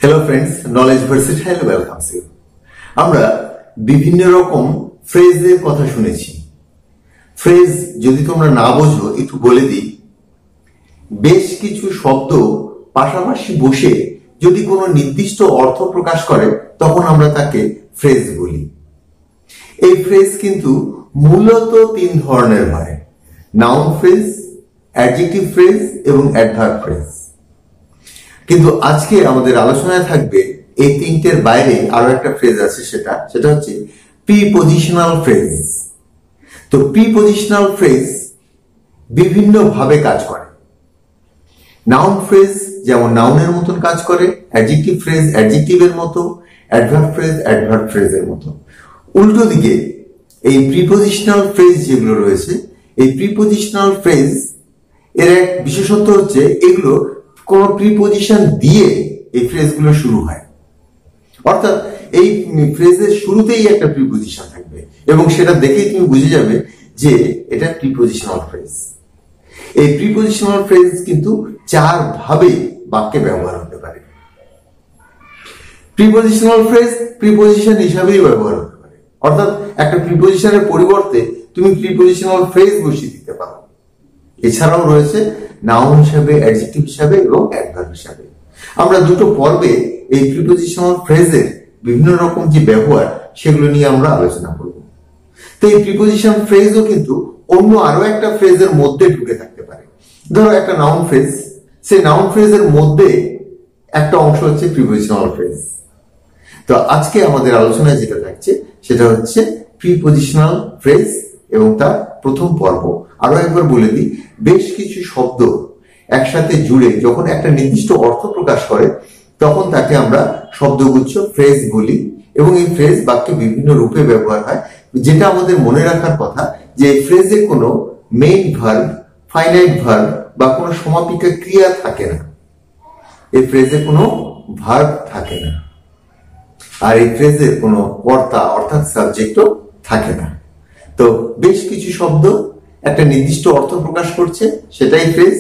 Hello friends, knowledge versatile welcomes you. আমরা বিভিন্ন রকম ফ্রেজের কথা শুনেছি। ফ্রেজ যদি তোমরা না বোঝো একটু বলে দিই। বেশ কিছু শব্দ পাশাপাশি বসে যদি কোনো নির্দিষ্ট অর্থ প্রকাশ করে তখন আমরা তাকে ফ্রেজ বলি। এই ফ্রেজ কিন্তু মূলত তিন ধরনের হয়: নাউন ফ্রেজ, অ্যাডজেক্টিভ ফ্রেজ এবং অ্যাডভার্ব ফ্রেজ। কিন্তু আজকে আমাদের আলোচনায় থাকবে এই তিনটের বাইরে আরো একটা ফ্রেজ আছে, সেটা হচ্ছে প্রিপজিশনাল ফ্রেজ। তো প্রিপজিশনাল ফ্রেজ বিভিন্ন ভাবে কাজ করে। নাউন ফ্রেজ যেমন নাউনের মতন কাজ করে, অ্যাডজেক্টিভ ফ্রেজ অ্যাডজেক্টিভের মতো, অ্যাডভার্ব ফ্রেজ অ্যাডভার্ব ফ্রেজের মতো। উল্টো দিকে এই প্রিপজিশনাল ফ্রেজ যেগুলো রয়েছে, এই প্রিপজিশনাল ফ্রেজ এর এক বিশেষত্ব হচ্ছে এগুলো কোন প্রিপজিশন দিয়ে এই ফ্রেজগুলো শুরু হয়। অর্থাৎ এই ফ্রেজের শুরুতেই একটা প্রিপজিশন থাকবে এবং সেটা দেখেই তুমি বুঝে যাবে যে এটা প্রিপজিশনাল ফ্রেজ। এই প্রিপজিশনাল ফ্রেজ কিন্তু চার ভাবে বাক্যে ব্যবহার হতে পারে। প্রিপজিশনাল ফ্রেজ প্রিপজিশন হিসাবেই ব্যবহার হতে পারে, অর্থাৎ একটা প্রিপজিশনের পরিবর্তে তুমি প্রিপজিশনাল ফ্রেজ বসিয়ে দিতে পারো। এছাড়াও রয়েছে নাউন হিসাবে, অ্যাডজেক্টিভ হিসাবে এবং অ্যাডভার্ব হিসাবে। আমরা দুটো পর্বে এই প্রিপজিশনাল ফ্রেজের বিভিন্ন রকম যে ব্যবহার সেগুলো নিয়ে আমরা আলোচনা করব। তো এই প্রিপজিশন ফ্রেজও কিন্তু অন্য আরো একটা ফ্রেজের মধ্যে ঢুকে থাকতে পারে। ধরো একটা নাউন ফ্রেজ, সেই নাউন ফ্রেজের মধ্যে একটা অংশ হচ্ছে প্রিপজিশনাল ফ্রেজ। তো আজকে আমাদের আলোচনায় যেটা থাকছে সেটা হচ্ছে প্রিপজিশনাল ফ্রেজ এবং তার প্রথম পর্ব। আরো একবার বলে দিই, বেশ কিছু শব্দ একসাথে জুড়ে যখন একটা নির্দিষ্ট অর্থ প্রকাশ করে তখন তাকে আমরা শব্দগুচ্ছ ফ্রেজ বলি এবং এই ফ্রেজ বাক্যে বিভিন্ন রূপে ব্যবহার হয়। যেটা আমাদের মনে রাখার কথা যে এই ফ্রেজে কোনো মেইন ভার্ব, ফাইনাইট ভার্ব বা কোনো সমাপিকা ক্রিয়া থাকে না। এই ফ্রেজে কোনো ভার্ব থাকে না, আর এই ফ্রেজের কোনো কর্তা অর্থাৎ সাবজেক্টও থাকে না। তো বেশ কিছু শব্দ একটা নির্দিষ্ট অর্থ প্রকাশ করছে, সেটাই ফ্রেজ।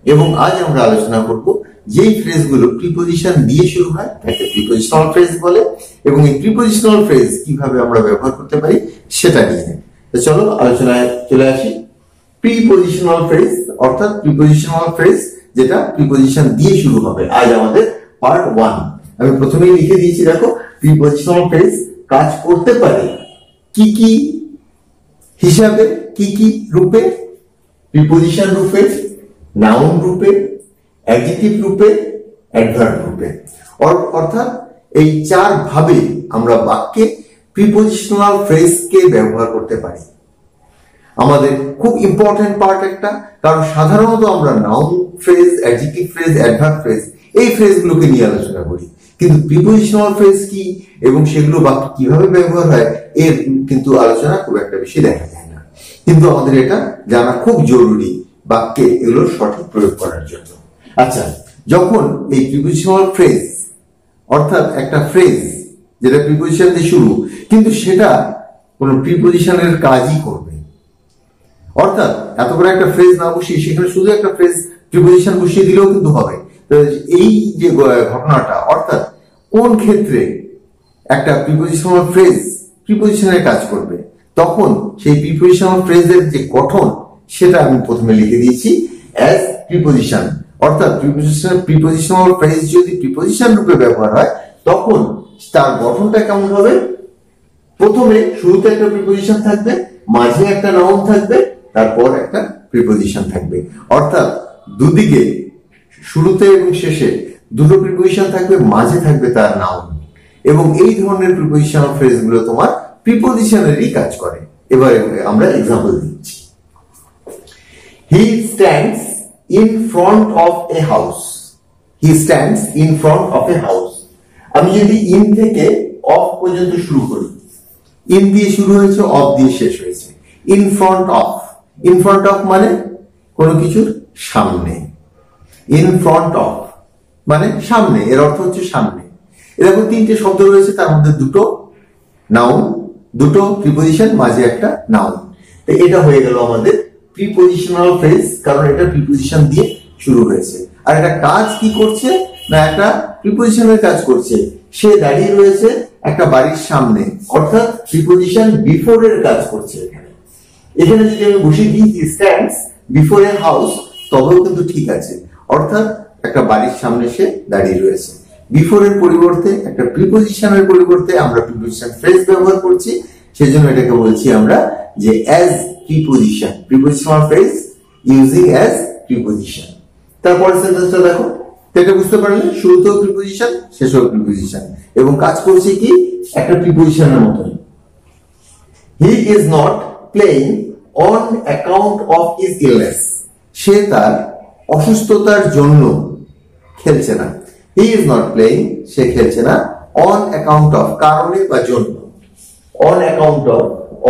এবং আজ আমরা আলোচনা করব যেই ফ্রেজগুলো প্রিপজিশন দিয়ে শুরু হয় তাকে প্রিপজিশনাল ফ্রেজ বলে এবং এই প্রিপজিশনাল ফ্রেজ কিভাবে আমরা ব্যবহার করতে পারি সেটা নিয়ে। তো চলো আলোচনায় চলে আসি। প্রিপজিশনাল ফ্রেজ অর্থাৎ প্রিপজিশনাল ফ্রেজ যেটা প্রিপজিশন দিয়ে শুরু হবে। আজ আমাদের পার্ট 1। আমি প্রথমেই লিখে দিয়েছি, দেখো, প্রিপজিশনাল ফ্রেজ কাজ করতে পারে কি কি হিসাবে, কি কি রূপে: প্রিপজিশন রূপে, নাউন রূপে, অ্যাডজেক্টিভ রূপে, অ্যাডভার্ব রূপে। অর্থাৎ এই চার ভাবে আমরা বাক্যে প্রিপজিশনাল ফ্রেজকে ব্যবহার করতে পারি। আমাদের খুব ইম্পর্টেন্ট পার্ট একটা, কারণ সাধারণত আমরা noun phrase, adjective phrase, adverb phrase এই ফ্রেজগুলোকে নিয়ে আলোচনা করি, কিন্তু প্রিপজিশনাল ফ্রেজ কি এবং সেগুলো বাক্যে কিভাবে ব্যবহার হয় এর কিন্তু আলোচনা খুব একটা বেশি দেখা যায় না। কিন্তু আমাদের এটা জানা খুব জরুরি বাক্যে এগুলোর সঠিক প্রয়োগ করার জন্য। আচ্ছা, যখন এই প্রিপজিশনাল ফ্রেজ অর্থাৎ একটা ফ্রেজ যেটা প্রিপজিশন দিয়ে শুরু কিন্তু সেটা কোনো প্রিপজিশনের কাজই করবে, অর্থাৎ এত বড় একটা ফ্রেজ না বসিয়ে সেখানে শুধু একটা ফ্রেজ প্রিপজিশন বসিয়ে দিলেও কিন্তু হবে। এই যে ঘটনাটা, অর্থাৎ কোন ক্ষেত্রে একটা প্রিপজিশনাল ফ্রেজ প্রিপজিশনের কাজ করবে, তখন সেই প্রিপজিশনাল ফ্রেজের যে গঠন সেটা আমি প্রথমে লিখে দিয়েছি অ্যাজ প্রিপজিশন। অর্থাৎ প্রিপজিশনাল ফ্রেজ যদি প্রিপজিশন রূপে ব্যবহার হয় তখন তার গঠনটা কেমন হবে? প্রথমে শুরুতে একটা প্রিপজিশন থাকবে, মাঝে একটা নাউন থাকবে, তারপর একটা প্রিপজিশন থাকবে। অর্থাৎ দুদিকে শুরুতে এবং শেষে দুটো প্রিপজিশন থাকবে, মাঝে থাকবে তার নাউন। এবং এই ধরনের প্রিপজিশনাল ফ্রেজগুলো তোমার প্রিপজিশনেরই কাজ করে। এবারে আমরা এক্সাম্পল দিচ্ছি। He stands in front of a house. He stands in front of a house. আমি যদি ইন থেকে অফ পর্যন্ত শুরু করি, ইন দিয়ে শুরু হয়েছে, অফ দিয়ে শেষ হয়েছে। In front of, in front of মানে কোনো কিছুর সামনে। ইন ফ্রন্ট অফ মানে সামনে, এর অর্থ হচ্ছে সামনে। এরকম তিনটে শব্দ রয়েছে, তার মধ্যে দুটো নাউন, দুটো প্রিপজিশন, মাঝে একটা নাউন। এটা হয়ে গেল আমাদের প্রিপজিশনাল ফ্রেজ, কারণ এটা প্রিপজিশন দিয়ে শুরু হয়েছে। আর এটা কাজ কি করছে? না একটা প্রিপোজিশনের কাজ করছে? সে দাঁড়িয়ে রয়েছে একটা বাড়ির সামনে, অর্থাৎ প্রিপোজিশন বিফোর এর কাজ করছে। এখানে যদি আমি বসিয়ে দিই স্ট্যান্ডস বিফোর এ হাউস, তবেও কিন্তু ঠিক আছে, অর্থাৎ একটা বাড়ির সামনে সে দাঁড়িয়ে রয়েছে। বিফোর এর পরিবর্তে একটা প্রিপোজিশনের পরিবর্তে আমরা প্রিপোজিশন ফ্রেজ ব্যবহার করছি, সেজন্য এটাকে বলছি আমরা যে as preposition, prepositional phrase using as preposition. তারপরের সেন্টেন্সটা দেখো, এটা বুঝতে পারলে শুরুতেও প্রিপোজিশন, শেষেও প্রিপোজিশন, এবং কাজ করছে কি একটা প্রিপোজিশনের মতোই। He is not playing on account of his illness, সে তার অসুস্থতার জন্য খেলছে না। হি ইজ নট প্লেইং, সে খেলছে না, অন অ্যাকাউন্ট অফ, কারণে বা জন্য, on account of,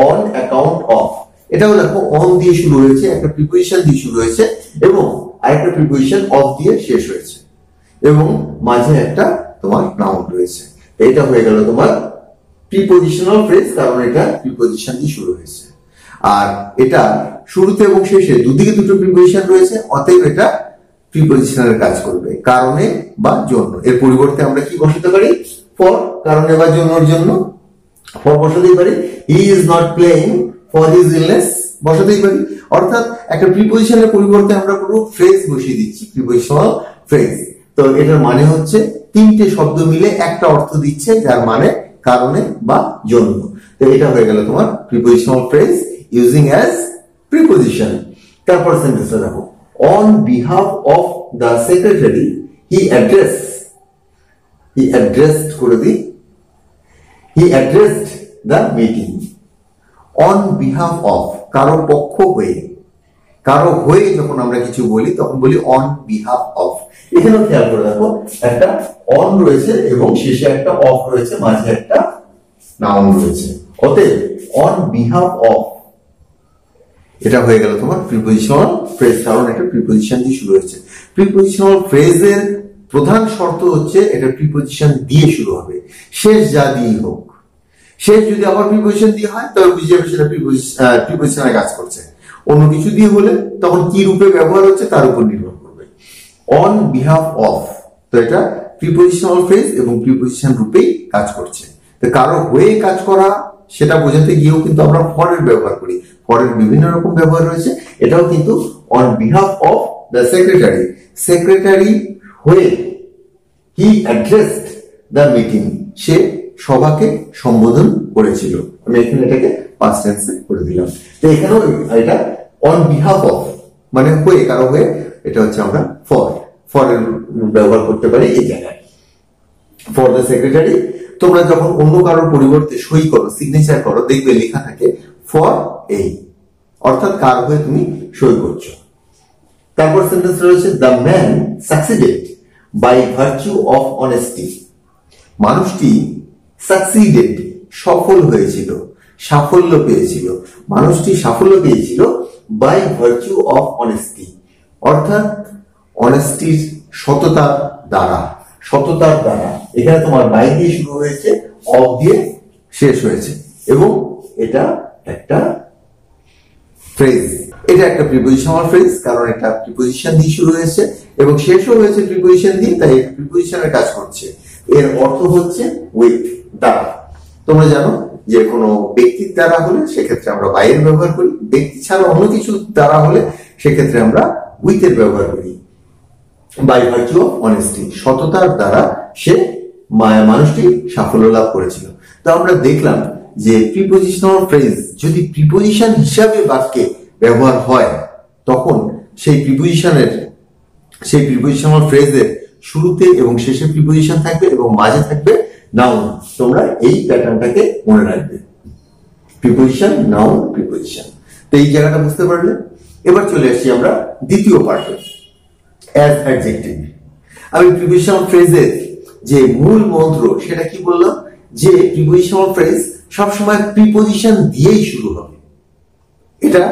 on account of, এটাও দেখো অন দিয়ে শুরু হয়েছে, একটা প্রিপোজিশন দিয়ে শুরু হয়েছে এবং আরেকটা প্রিপোজিশন অফ দিয়ে শেষ হয়েছে, এবং মাঝে একটা তোমার নাউন রয়েছে। এটা হয়ে গেল তোমার প্রিপোজিশনাল ফ্রেজ, কারণ এটা প্রিপোজিশন দিয়ে শুরু হয়েছে। আর এটা শুরুতে এবং শেষে দুদিকে দুটো প্রিপোজিশন রয়েছে, অতএব এটা প্রিপোজিশনের কাজ করবে, কারণে বা জন্য। এর পরিবর্তে আমরা কি বসাতে পারি? ফর, কারণে বা জন্যর জন্য ফর বসাতেই পারি। He is not playing for his illness বসাতেই পারি। অর্থাৎ একটা প্রিপোজিশনের পরিবর্তে আমরা পুরো ফ্রেজ বসিয়ে দিচ্ছি, প্রিপোজিশনাল ফ্রেজ। তো এটার মানে হচ্ছে তিনটে শব্দ মিলে একটা অর্থ দিচ্ছে, যার মানে কারণে বা জন্য। তো এটা হয়ে গেল তোমার prepositional phrase using as preposition. তারপর সেন্টেন্সটা দেখো, on behalf of the secretary he addressed করে দিই, he addressed the meeting. On behalf of, কারো পক্ষ হয়ে, কারো হয়ে যখন আমরা কিছু বলি তখন বলি অন বিহাফ অফ। এখানেও খেয়াল করে দেখো, একটা অন রয়েছে এবং শেষে একটা অফ রয়েছে, মাঝে একটা নাউন রয়েছে, অতএব অন বিহাফ অফ এটা হয়ে গেল তোমার প্রিপোজিশনাল ফ্রেজ, কারণ এটা প্রিপোজিশন দিয়ে শুরু হয়েছে। প্রিপোজিশনাল ফ্রেজের প্রধান শর্ত হচ্ছে এটা প্রিপোজিশন দিয়ে শুরু হবে, শেষ যা দিয়েই হোক। শেষ যদি আবার প্রিপোজিশন দিয়ে হয় তবে বুঝে যাবে সেটা প্রিপোজিশনের কাজ করছে। অন্য কিছু দিয়ে হলে তখন কি রূপে ব্যবহার হচ্ছে তার উপর নির্ভর করবে। অন বিহাফ অফ, তো এটা প্রিপোজিশনাল ফ্রেজ এবং প্রিপোজিশন রূপেই কাজ করছে। তো কারো হয়ে কাজ করা সেটা বোঝাতে গিয়েও কিন্তু আমরা ফর এর ব্যবহার করি, ফরের বিভিন্ন রকম ব্যবহার রয়েছে। এটাও কিন্তু on behalf of the secretary, secretary হয়ে হি অ্যাড্রেসড দ্য মিটিং, সে সভাকে সম্বোধন করেছিল। আমি এখানে এটাকে পাস্ট টেন্সে করে দিলাম। তো এখানেও এটা অন বিহাফ অফ মানে হয়ে, কারো হয়ে, এটা হচ্ছে আমরা ফর এর ব্যবহার করতে পারি এই জায়গায়। ফর দ্য সেক্রেটারি, তোমরা যখন অন্য কারোর পরিবর্তে সই করো, সিগনেচার করো, দেখবে লেখা থাকে ফর এই, অর্থাৎ কার হয়ে তুমি সই করছো। তারপর সেন্টেন্স রয়েছে the man succeeded by virtue of honesty, মানুষটি সাকসিডেড সফল হয়েছিল, সাফল্য পেয়েছিল, মানুষটি সাফল্য পেয়েছিল বাই ভার্চু অফ অনেস্টি, অর্থাৎ অনেস্টির সততার দ্বারা, সততার দ্বারা। এখানে তোমার বাই দিয়ে শুরু হয়েছে, অফ দিয়ে শেষ হয়েছে, এবং এটা একটা ফ্রেজ, এটা একটা প্রিপোজিশনাল ফ্রেজ, কারণ এটা প্রিপোজিশন দিয়ে শুরু হয়েছে এবং শেষও হয়েছে প্রিপোজিশন দিয়ে, তাই প্রিপোজিশনের কাজ করছে। এর অর্থ হচ্ছে উইথ, দ্বারা। তোমরা জানো যে কোনো ব্যক্তির দ্বারা হলে সেক্ষেত্রে আমরা বাই এর ব্যবহার করি, ব্যক্তি ছাড়া অন্য কিছু দ্বারা হলে সেক্ষেত্রে আমরা উইথ এর ব্যবহার করি। বাই ভার্চু অফ অনেস্টি, সততার দ্বারা সে মানুষটি সাফল্য লাভ করেছিল। তো আমরা দেখলাম যে প্রিপোজিশনাল ফ্রেজ যদি প্রিপোজিশন হিসাবে বাক্যে ব্যবহার হয় তখন সেই প্রিপোজিশনাল ফ্রেজের শুরুতে এবং শেষে প্রিপোজিশন থাকবে এবং মাঝে থাকবে নাউন। তোমরা এই প্যাটার্নটাকে মনে রাখবে, প্রিপোজিশন, নাউন, প্রিপোজিশন। তো এই জায়গাটা বুঝতে পারলে। এবার চলে আসছি আমরা দ্বিতীয় পার্টে, অ্যাজ অ্যাডজেক্টিভ। আমি প্রিপোজিশনাল ফ্রেজের যে মূল মন্ত্র সেটা কি বললাম, যে প্রিপোজিশনাল ফ্রেজ সবসময় প্রিপোজিশন দিয়েই শুরু হবে, এটা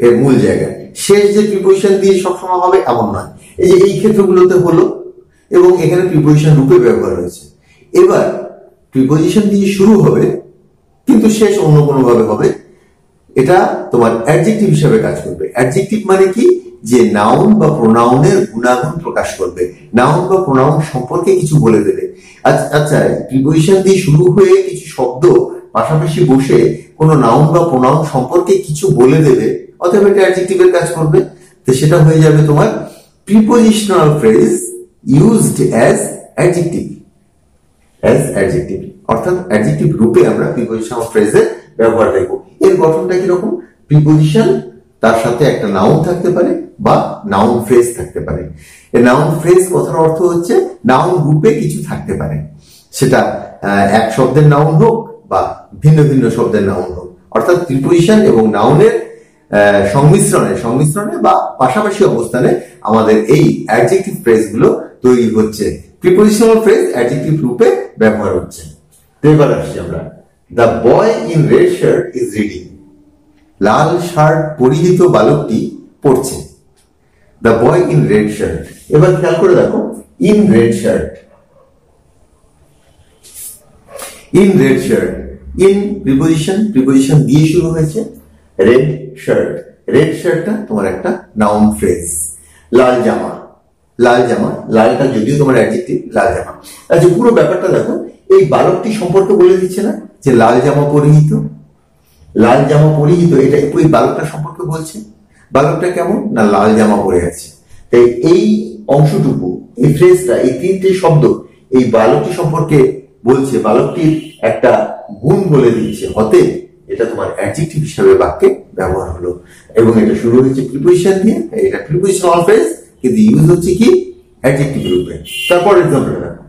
এর মূল জায়গা। শেষ যে প্রিপোজিশন দিয়ে সবসময় হবে এমন নয়। এই যে এই ক্ষেত্রগুলোতে হলো এবং এখানে প্রিপোজিশন রূপে ব্যবহার হয়েছে। এবার প্রিপোজিশন দিয়ে শুরু হবে কিন্তু শেষ অন্য কোনো ভাবে হবে, এটা তোমার অ্যাডজেক্টিভ হিসেবে কাজ করবে। অ্যাডজেক্টিভ মানে কি, যে নাউন বা প্রোনাউনের গুণাগুণ প্রকাশ করবে, নাউন বা প্রোনাউন সম্পর্কে কিছু বলে দেবে। আচ্ছা, প্রিপোজিশন দিয়ে শুরু হয়ে কিছু শব্দ পাশাপাশি বসে কোনো নাউন বা প্রোনাউন সম্পর্কে কিছু বলে দেবে, অথবা এটা অ্যাডজেক্টিভের কাজ করবে। তো সেটা হয়ে যাবে তোমার prepositional phrase used as adjective, অর্থাৎ অ্যাডজেক্টিভ রূপে আমরা প্রিপোজিশনাল ফ্রেজের ব্যবহার দেখব। এর গঠনটা কিরকম? প্রিপোজিশন, তার সাথে একটা নাউন থাকতে পারে বা নাউন ফ্রেজ থাকতে পারে। এই নাউন ফ্রেজ কথার অর্থ হচ্ছে নাউন রূপে কিছু থাকতে পারে, সেটা এক শব্দের নাউন হোক বা ভিন্ন ভিন্ন শব্দের নাউন হোক, অর্থাৎ প্রিপোজিশন এবং নাউনের সংমিশ্রণে বা পাশাপাশি অবস্থানে আমাদের এই অ্যাডজেক্টিভ ফ্রেজ গুলো তৈরি হচ্ছে, প্রিপোজিশনাল ফ্রেজ অ্যাডজেক্টিভ রূপে ব্যবহার হচ্ছে। তো এবার আসছি আমরা, the boy in red shirt is reading, Lal shirt পরিহিত বালকটি পড়ছে। The boy in red shirt, এবার খেয়াল করে দেখো, in red shirt, in red shirt, in preposition দিয়ে শুরু হয়েছে, রেড শার্টটা তোমার একটা নাউন ফ্রেজ। লাল জামা, লালটা যদিও তোমার অ্যাডজেক্টিভ, লাল জামা। আচ্ছা, পুরো ব্যাপারটা দেখো, এই বালকটি সম্পর্কে বলে দিচ্ছে না যে লাল জামা পরিহিত, এটা ওই বালকটা সম্পর্কে বলছে। বালকটা কেমন না, লাল জামা পরে আছে। তাই এই অংশটুকু, এই ফ্রেজটা, এই তিনটে শব্দ এই বালকটি সম্পর্কে বলছে, বালকটির একটা গুণ বলে দিচ্ছে, অতএব এটা তোমার অ্যাডজেক্টিভ হিসাবে বাক্যে ব্যবহার হলো, এবং এটা শুরু হয়েছে প্রিপোজিশন দিয়ে, এটা প্রিপোজিশনাল ফ্রেজ, কিন্তু ইউজ হচ্ছে কি অ্যাডজেক্টিভ রূপে। তারপর এক্সাম্পল দেখো,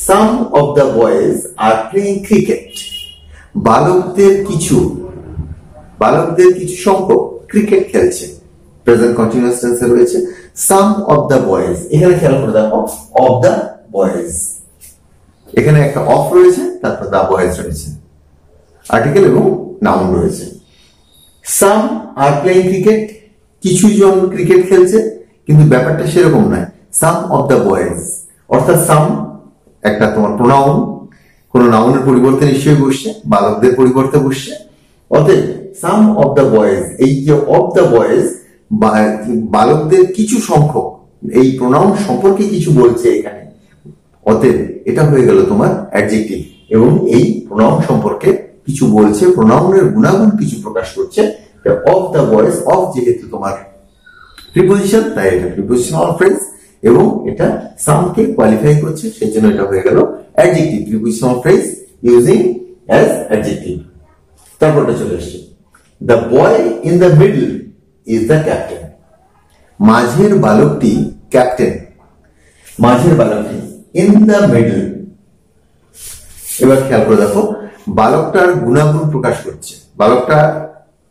some of the boys are playing cricket, বালকদের কিছু সংখ্যক ক্রিকেট খেলছে। প্রেজেন্ট কন্টিনিউয়াস টেন্সে রয়েছে সাম অফ দ্য বয়েজ, এখানে খেয়াল করে দেখো, অফ দ্য বয়েজ, এখানে একটা অফ রয়েছে, তারপর দ্য বয়েজ রয়েছে, আর্টিকেল এবং নাউন রয়েছে। সাম আর প্লেইং ক্রিকেট, কিছু জন ক্রিকেট খেলছে, কিন্তু ব্যাপারটা সেরকম নয়। সাম অফ দ্য বয়েজ, অর্থাৎ সাম একটা তোমার প্রোনাউন, কোন নাউনের পরিবর্তে নিশ্চয়ই বসছে, বালকদের পরিবর্তে বসছে, অতএব সাম অফ দ্য বয়েজ, এই যে অফ দ্য বয়েজ, বালকদের কিছু সংখ্যক, এই প্রোনাউন সম্পর্কে কিছু বলছে এখানে, অতএব এটা হয়ে গেল তোমার অ্যাডজেক্টিভ, এবং এই প্রোনাউন সম্পর্কে কিছু বলছে, প্রোনাউনের গুণাগুণ কিছু প্রকাশ করছে। অফ দ্য বয়েজ, অফ যেহেতু তোমার প্রিপোজিশন, তাই এটা প্রিপোজিশনাল ফ্রেজ, এবং এটা সামকে কোয়ালিফাই করছে, সেই জন্য এটা হয়ে গেল adjective, prepositional phrase using as adjective. তারপরটা চলে আসছে, the boy in the middle is the captain, মাঝের বালকটি ক্যাপ্টেন, মাঝের বালকটি ইন দ্য মিডল। এবার খেয়াল করে দেখো, বালকটার গুণাগুণ প্রকাশ করছে, বালকটার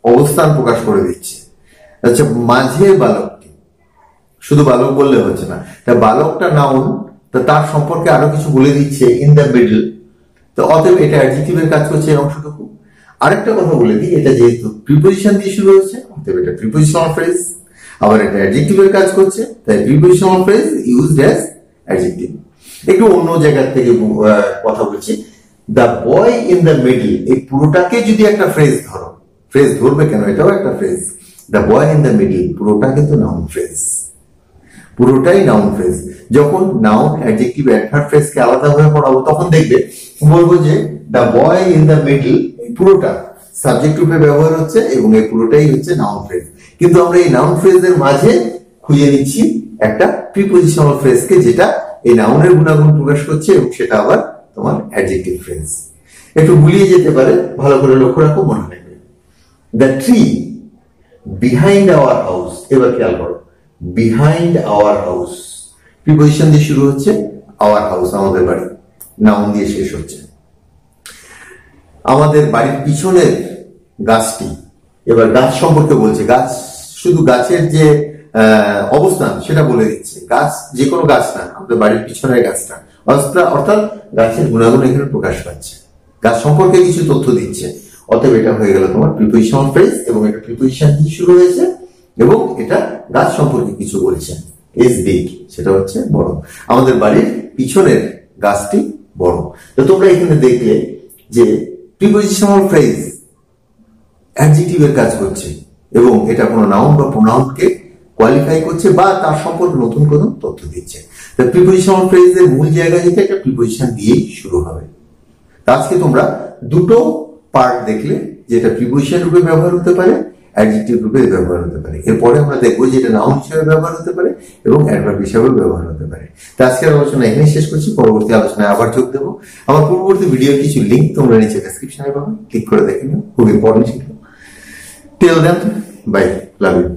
অবস্থান প্রকাশ করে দিচ্ছে। আচ্ছা, মাঝের বালকটি, শুধু বালক বললে হচ্ছে না, তা বালকটা নাউন, তার সম্পর্কে আরো কিছু বলে দিচ্ছে, ইন দ্য মিডল, তো অতএব এটা অ্যাডজেক্টিভের কাজ করছে এই অংশটুকু। আরেকটা কথা বলে দিই, এটা যেহেতু প্রিপোজিশন দিয়ে শুরু হচ্ছে, অতএব এটা প্রিপোজিশনাল ফ্রেজ, আবার এটা অ্যাডজেক্টিভের কাজ করছে, তাই prepositional phrase used as adjective. একটু অন্য জায়গা থেকে কথা বলছি, the boy in the middle, এই পুরোটাকে যদি একটা ফ্রেজ ধরো, ফ্রেজ ধরবে কেন, এটাও একটা phrase, the boy in the middle, পুরোটা কিন্তু নাউন ফ্রেজ, পুরোটাই নাউন ফ্রেজ। যখন নাউন, অ্যাডজেক্টিভ, অ্যাডভার্ব ফ্রেজকে আলাদাভাবে পড়াবো, তখন দেখবে বলবো যে the boy in the middle, পুরোটা সাবজেক্ট রূপে ব্যবহার হচ্ছে, এবং এই পুরোটাই হচ্ছে নাউন ফ্রেজ। কিন্তু আমরা এই নাউন ফ্রেজের মাঝে খুঁজে নিচ্ছি একটা প্রিপোজিশনাল ফ্রেজকে, যেটা এই নাউনের গুণাগুণ প্রকাশ করছে, এবং সেটা আবার তোমার অ্যাডজেক্টিভ ফ্রেজ। একটু ভুলিয়ে যেতে পারে, ভালো করে লক্ষ্য রাখো, মনে রাখবে। The tree behind our house, এবার খেয়াল করো, বিহাইন্ড আওয়ার হাউস, প্রিপোজিশন দিয়ে শুরু হচ্ছে, আওয়ার হাউস আমাদের বাড়ি, নাউন দিয়ে শেষ হচ্ছে। আমাদের বাড়ির পিছনের গাছটি, এবার গাছ সম্পর্কে বলছে, গাছ শুধু গাছের যে অবস্থান সেটা বলে দিচ্ছে, গাছ যে কোনো গাছ না, আমাদের বাড়ির পিছনের গাছটা, অর্থাৎ গাছের গুণাগুণ এখানে প্রকাশ পাচ্ছে, গাছ সম্পর্কে কিছু তথ্য দিচ্ছে। অতএব এটা হয়ে গেল তোমার প্রিপোজিশনাল ফ্রেজ, এবং এটা প্রিপোজিশন দিয়ে শুরু হয়েছে, এবং এটা গাছ সম্পর্কে কিছু বলছে। ইজ বিগ, সেটা হচ্ছে বড়, আমাদের বাড়ির পিছনের গাছটি বড়। তো তোমরা এখানে দেখলে যে প্রিপোজিশনাল ফ্রেজ অ্যাডজেক্টিভের কাজ করছে, এবং এটা কোনো নাউন বা প্রোনাউনকে কোয়ালিফাই করছে বা তার সম্পর্কে নতুন কোনো তথ্য দিচ্ছে। প্রিপোজিশনাল ফ্রেজের মূল জায়গা থেকে একটা প্রিপোজিশন দিয়েই শুরু হবে। আজকে তোমরা দুটো পার্ট দেখলে, যেটা প্রিপোজিশন রূপে ব্যবহার হতে পারে, অ্যাডজেক্টিভ রূপে ব্যবহার হতে পারে। এরপরে আমরা দেখবো যেটা নাউন হিসেবে ব্যবহার হতে পারে এবং অ্যাডভার্ব হিসেবে ব্যবহার হতে পারে। আজকের আলোচনা এখানে শেষ করছি, পরবর্তী আলোচনায় আবার যোগ দেবো। আমার পূর্ববর্তী ভিডিওর কিছু লিঙ্ক তোমরা নিচে ডেসক্রিপশনে পাবে, ক্লিক করে দেখে নিও, খুব ইম্পর্টেন্ট ছিল। Till then, bye, love you.